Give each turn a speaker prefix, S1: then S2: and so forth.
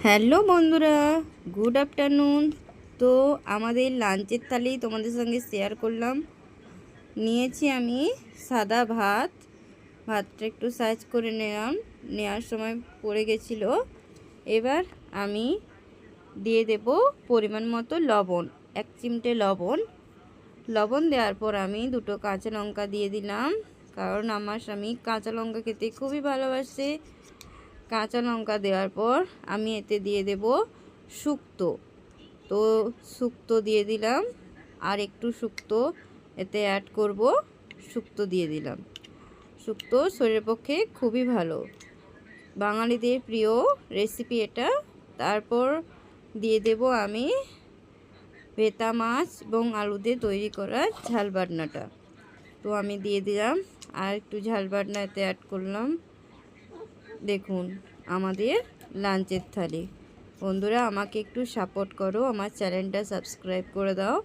S1: Hello বন্ধুরা, good afternoon. তো আমাদের লাঞ্চের থালি তোমাদের সঙ্গে শেয়ার করলাম। নিয়েছি আমি সাদা ভাত। ভাতটা একটু সাইজ করে নিলাম, নেওয়ার সময় পড়ে গেছিলো। এবার আমি দিয়ে দেব পরিমাণ মতো লবণ, 1 চিমটে লবণ দেওয়ার পর আমি 2টো কাঁচা লঙ্কা দিয়ে দিলাম, কারণ আমার স্বামী কাঁচা লঙ্কা খেতে খুবই ভালোবাসে। কাঁচা লঙ্কা দেওয়ার পর আমি এতে দিয়ে দেব শুক্তো। তো শুক্তো দিয়ে দিলাম, আর একটু শুক্তো এতে অ্যাড করব। শুক্তো দিয়ে দিলাম। শুক্তো শরীরের পক্ষে খুবই ভালো, বাঙালিদের প্রিয় রেসিপি এটা। তারপর দিয়ে দেব আমি ভেতা মাছ এবং আলু দিয়ে তৈরি করা ঝাল বাটনাটা। তো আমি দিয়ে দিলাম, আর একটু ঝাল বাটনা এতে অ্যাড করলাম। দেখুন আমাদের লাঞ্চের থালি। বন্ধুরা, আমাকে একটু সাপোর্ট করো, আমার চ্যানেলটা সাবস্ক্রাইব করে দাও।